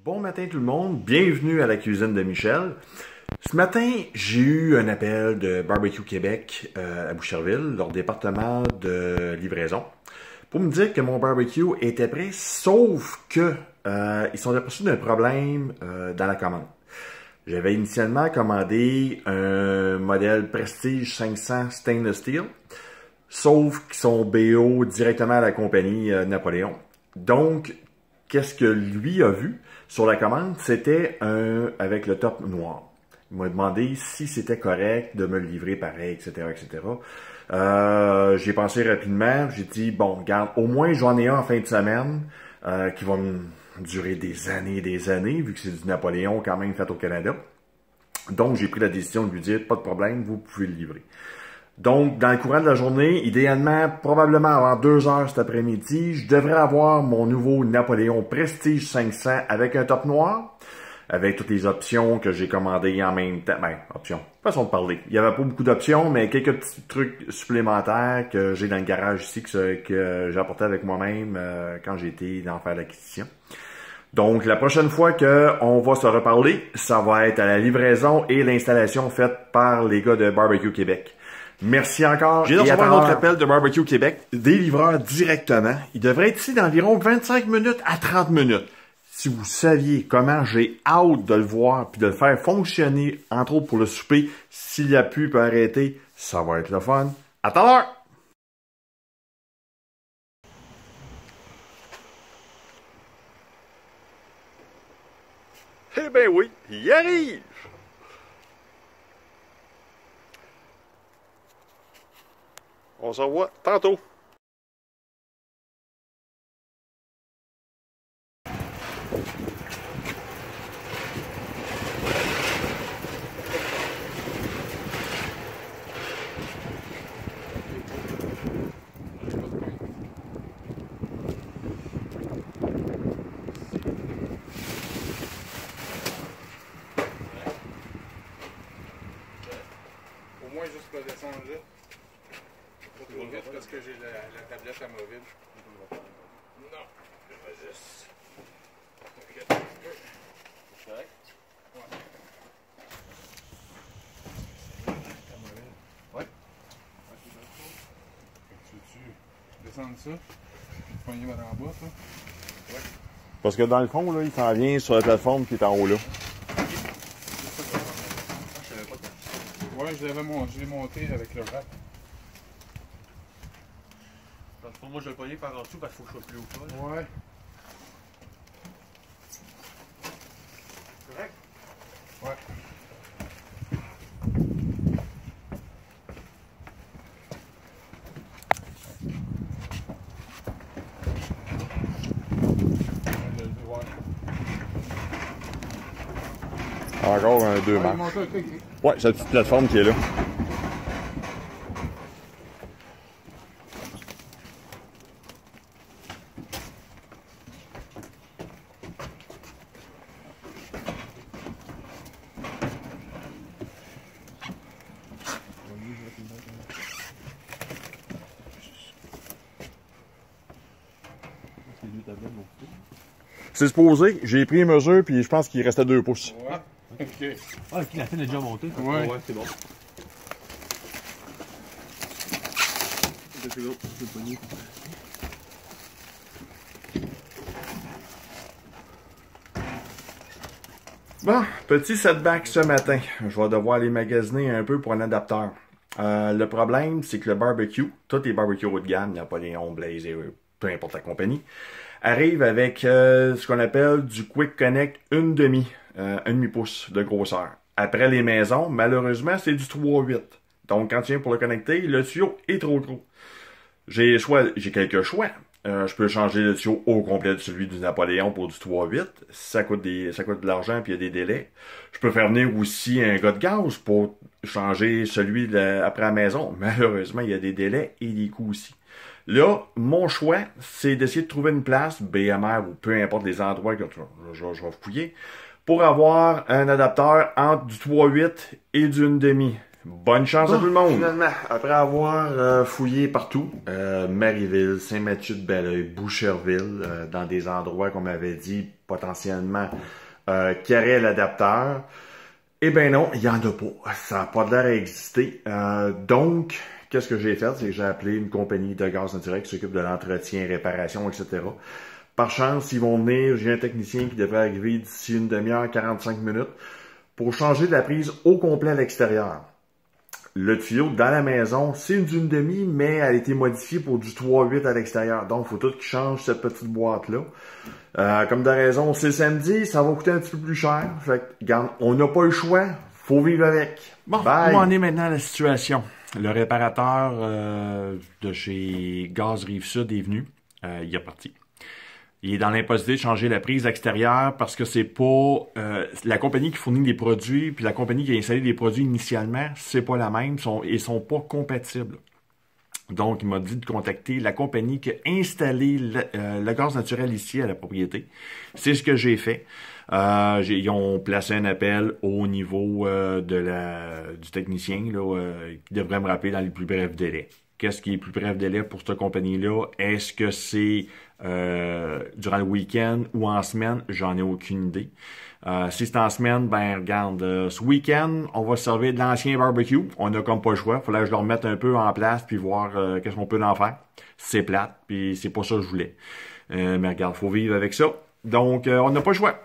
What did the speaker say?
Bon matin tout le monde, bienvenue à la cuisine de Michel. Ce matin, j'ai eu un appel de Barbecue Québec à Boucherville, leur département de livraison, pour me dire que mon barbecue était prêt, sauf que ils sont aperçus d'un problème dans la commande. J'avais initialement commandé un modèle Prestige 500 Stainless Steel, sauf qu'ils sont BO directement à la compagnie Napoléon. Donc, qu'est-ce que lui a vu sur la commande? C'était un avec le top noir. Il m'a demandé si c'était correct de me le livrer pareil, etc., etc. J'ai pensé rapidement. J'ai dit, bon, regarde, au moins j'en ai un en fin de semaine qui va me durer des années, vu que c'est du Napoléon quand même fait au Canada. Donc, j'ai pris la décision de lui dire, pas de problème, vous pouvez le livrer. Donc, dans le courant de la journée, idéalement, probablement avant 2 heures cet après-midi, je devrais avoir mon nouveau Napoléon Prestige 500 avec un top noir, avec toutes les options que j'ai commandées en même temps. Ben, options, façon de parler. Il n'y avait pas beaucoup d'options, mais quelques petits trucs supplémentaires que j'ai dans le garage ici, que j'ai apporté avec moi-même quand j'ai été en faire l'acquisition. Donc, la prochaine fois qu'on va se reparler, ça va être à la livraison et l'installation faite par les gars de Barbecue Québec. Merci encore. J'ai reçu un autre appel de Barbecue Québec, des livreurs directement. Ils devraient être ici d'environ 25 minutes à 30 minutes. Si vous saviez comment j'ai hâte de le voir puis de le faire fonctionner, entre autres pour le souper, s'il y a pu peut arrêter, ça va être le fun. À tout à l'heure! Eh ben oui, il arrive! On se revoit tantôt. Au moins juste pour descendre là. Pas trop vite parce que j'ai la tablette amovible. Non, je vais juste. C'est correct? Ouais. Ouais. Tu veux-tu descendre ça? Poigner vers en bas, ça? Ouais. Parce que dans le fond, là, il s'en vient sur la plateforme qui est en haut là. Ouais, je l'ai monté avec le rap. Moi, je vais le pogner par en dessous parce qu'il faut que je sois plus haut que ça. Ouais. Correct? Ouais. Encore un 2 marches. Ouais, c'est la petite plateforme qui est là. C'est supposé, j'ai pris les mesures puis je pense qu'il restait 2 pouces. Ouais. Ok. Ah, ok, la scène est déjà montée. Ouais. Ouais, c'est bon. C'est gros, c'est le pogner. Bon, petit setback ce matin. Je vais devoir aller magasiner un peu pour un adapteur. Le problème, c'est que le barbecue, tous les barbecues haut de gamme, Napoléon, Blaze, peu importe la compagnie, arrive avec ce qu'on appelle du Quick Connect 1,5 pouce de grosseur. Après les maisons, malheureusement, c'est du 3,8. Donc, quand tu viens pour le connecter, le tuyau est trop gros. J'ai quelques choix. Je peux changer le tuyau au complet de celui du Napoléon pour du 3,8. Ça coûte de l'argent puis il y a des délais. Je peux faire venir aussi un gars de gaz pour changer celui après la maison. Malheureusement, il y a des délais et des coûts aussi. Là, mon choix, c'est d'essayer de trouver une place, BMR ou peu importe les endroits que je vais fouiller, pour avoir un adapteur entre du 3,8 et du 1,5. Bonne chance à tout le monde! Finalement, après avoir fouillé partout, Marieville, Saint-Mathieu-de-Belleuil, Boucherville, dans des endroits qu'on m'avait dit potentiellement qui auraient l'adapteur, eh ben non, il n'y en a pas. Ça n'a pas l'air à exister. Donc, qu'est-ce que j'ai fait? C'est que j'ai appelé une compagnie de gaz naturel qui s'occupe de l'entretien, réparation, etc. Par chance, ils vont venir, j'ai un technicien qui devrait arriver d'ici une demi-heure, 45 minutes, pour changer de la prise au complet à l'extérieur. Le tuyau dans la maison, c'est d'une demi, mais elle a été modifiée pour du 3,8 à l'extérieur. Donc, il faut tout qu'il change cette petite boîte-là. Comme de raison, c'est samedi, ça va coûter un petit peu plus cher. Fait que, regarde, on n'a pas le choix, faut vivre avec. Bon, bye! où en est maintenant la situation? Le réparateur de chez Gaz Rive-Sud est venu, il est parti. Il est dans l'impossibilité de changer la prise extérieure parce que c'est pas la compagnie qui fournit les produits puis la compagnie qui a installé les produits initialement, c'est pas la même, ils sont pas compatibles. Donc, il m'a dit de contacter la compagnie qui a installé le gaz naturel ici à la propriété. C'est ce que j'ai fait. Ils ont placé un appel au niveau du technicien là, qui devrait me rappeler dans les plus brefs délais. Qu'est-ce qui est plus bref délai pour cette compagnie-là? Est-ce que c'est durant le week-end ou en semaine? J'en ai aucune idée. Si c'est en semaine, ben regarde, ce week-end, on va se servir de l'ancien barbecue. On a comme pas le choix. Fallait que je le remette un peu en place puis voir qu'est-ce qu'on peut en faire. C'est plate, puis c'est pas ça que je voulais. Mais regarde, faut vivre avec ça. Donc, on n'a pas le choix.